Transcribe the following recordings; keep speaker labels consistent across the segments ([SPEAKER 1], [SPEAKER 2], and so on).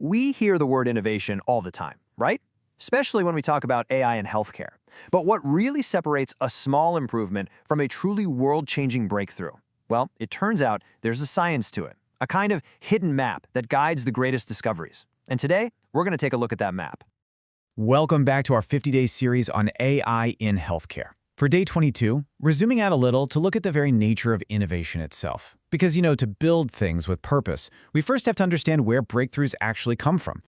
[SPEAKER 1] We hear the word innovation all the time, right? Especially when we talk about AI in healthcare. But what really separates a small improvement from a truly world-changing breakthrough? Well, it turns out there's a science to it, a kind of hidden map that guides the greatest discoveries. And today, we're going to take a look at that map.
[SPEAKER 2] Welcome back to our 50-day series on AI in healthcare. For day 22, we're zooming out a little to look at the very nature of innovation itself. Because, to build things with purpose, we first have to understand where breakthroughs actually come from.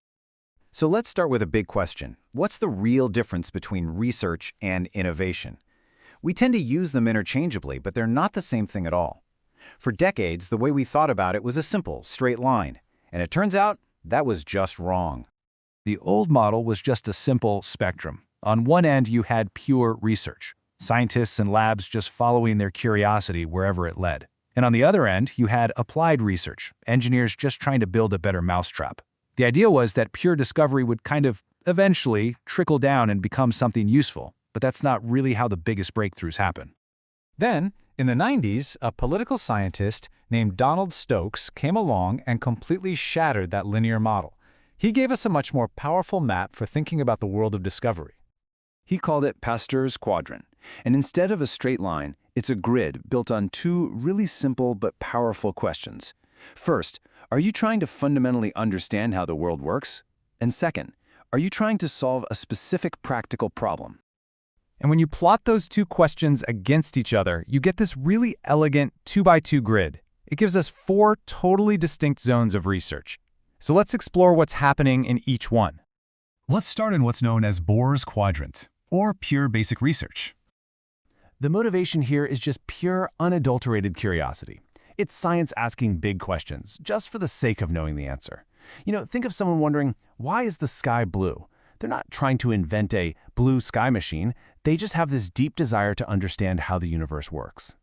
[SPEAKER 3] So let's start with a big question. What's the real difference between research and innovation? We tend to use them interchangeably, but they're not the same thing at all. For decades, the way we thought about it was a simple, straight line. And it turns out that was just wrong.
[SPEAKER 4] The old model was just a simple spectrum. On one end, you had pure research, scientists and labs just following their curiosity wherever it led. And on the other end, you had applied research, engineers just trying to build a better mousetrap. The idea was that pure discovery would kind of eventually trickle down and become something useful, but that's not really how the biggest breakthroughs happen.
[SPEAKER 5] Then, in the 90s, a political scientist named Donald Stokes came along and completely shattered that linear model. He gave us a much more powerful map for thinking about the world of discovery.
[SPEAKER 3] He called it Pasteur's Quadrant, and instead of a straight line, it's a grid built on two really simple but powerful questions. First, are you trying to fundamentally understand how the world works? And second, are you trying to solve a specific practical problem?
[SPEAKER 2] And when you plot those two questions against each other, you get this really elegant 2x2 grid. It gives us 4 totally distinct zones of research. So let's explore what's happening in each one.
[SPEAKER 6] Let's start in what's known as Bohr's Quadrant, or pure basic research.
[SPEAKER 2] The motivation here is just pure, unadulterated curiosity. It's science asking big questions, just for the sake of knowing the answer. Think of someone wondering, why is the sky blue? They're not trying to invent a blue sky machine. They just have this deep desire to understand how the universe works.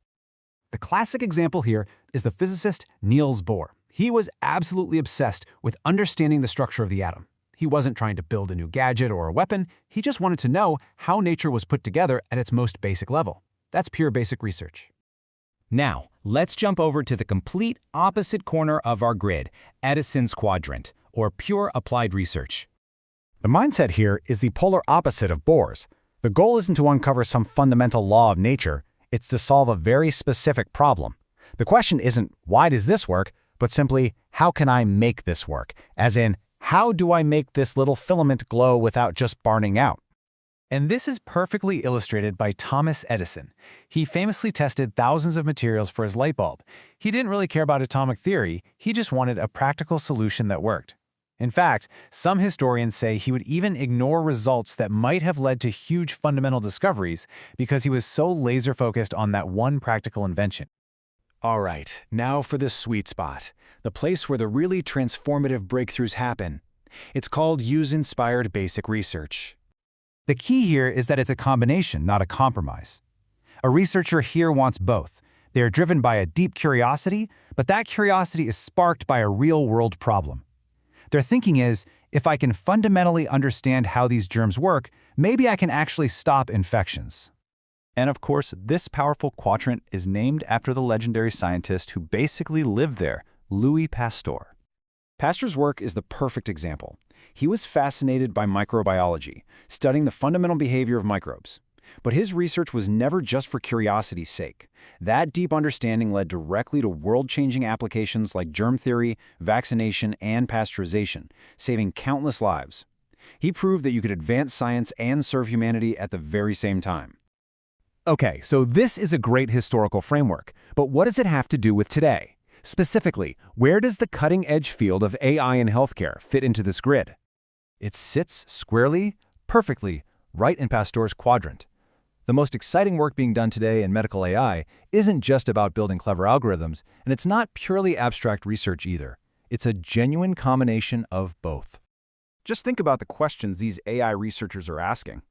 [SPEAKER 7] The classic example here is the physicist Niels Bohr. He was absolutely obsessed with understanding the structure of the atom. He wasn't trying to build a new gadget or a weapon. He just wanted to know how nature was put together at its most basic level. That's pure basic research.
[SPEAKER 8] Now, let's jump over to the complete opposite corner of our grid, Edison's Quadrant, or pure applied research.
[SPEAKER 2] The mindset here is the polar opposite of Bohr's. The goal isn't to uncover some fundamental law of nature. It's to solve a very specific problem. The question isn't, why does this work, but simply, how can I make this work? As in, how do I make this little filament glow without just burning out? And this is perfectly illustrated by Thomas Edison. He famously tested thousands of materials for his light bulb. He didn't really care about atomic theory, he just wanted a practical solution that worked. In fact, some historians say he would even ignore results that might have led to huge fundamental discoveries because he was so laser-focused on that one practical invention.
[SPEAKER 9] All right, now for the sweet spot, the place where the really transformative breakthroughs happen. It's called use-inspired basic research.
[SPEAKER 2] The key here is that it's a combination, not a compromise. A researcher here wants both. They are driven by a deep curiosity, but that curiosity is sparked by a real-world problem. Their thinking is, if I can fundamentally understand how these germs work, maybe I can actually stop infections.
[SPEAKER 3] And of course, this powerful quadrant is named after the legendary scientist who basically lived there, Louis Pasteur. Pasteur's work is the perfect example. He was fascinated by microbiology, studying the fundamental behavior of microbes. But his research was never just for curiosity's sake. That deep understanding led directly to world-changing applications like germ theory, vaccination, and pasteurization, saving countless lives. He proved that you could advance science and serve humanity at the very same time.
[SPEAKER 7] Okay, so this is a great historical framework, but what does it have to do with today? Specifically, where does the cutting-edge field of AI in healthcare fit into this grid? It sits squarely, perfectly, right in Pasteur's Quadrant. The most exciting work being done today in medical AI isn't just about building clever algorithms, and it's not purely abstract research either. It's a genuine combination of both.
[SPEAKER 4] Just think about the questions these AI researchers are asking.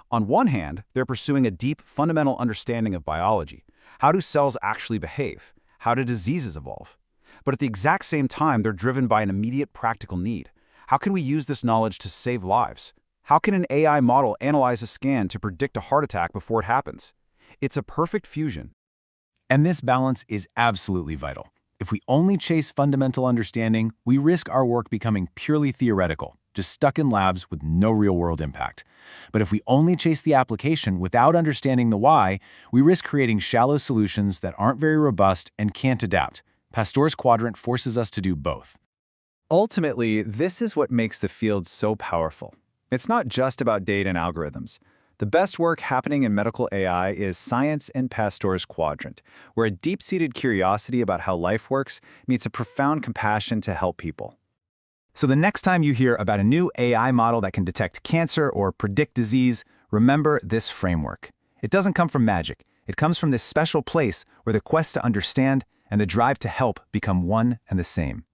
[SPEAKER 4] On one hand, they're pursuing a deep, fundamental understanding of biology. How do cells actually behave? How do diseases evolve? But at the exact same time, they're driven by an immediate practical need. How can we use this knowledge to save lives? How can an AI model analyze a scan to predict a heart attack before it happens? It's a perfect fusion.
[SPEAKER 2] And this balance is absolutely vital.
[SPEAKER 7] If we only chase fundamental understanding, we risk our work becoming purely theoretical, just stuck in labs with no real-world impact. But if we only chase the application without understanding the why, we risk creating shallow solutions that aren't very robust and can't adapt. Pasteur's quadrant forces us to do both.
[SPEAKER 3] Ultimately, this is what makes the field so powerful. It's not just about data and algorithms. The best work happening in medical AI is science in Pasteur's quadrant, where a deep-seated curiosity about how life works meets a profound compassion to help people.
[SPEAKER 4] So the next time you hear about a new AI model that can detect cancer or predict disease, remember this framework. It doesn't come from magic. It comes from this special place where the quest to understand and the drive to help become one and the same.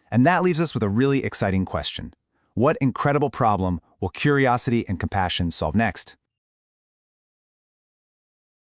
[SPEAKER 4] And that leaves us with a really exciting question. What incredible problem will curiosity and compassion solve next?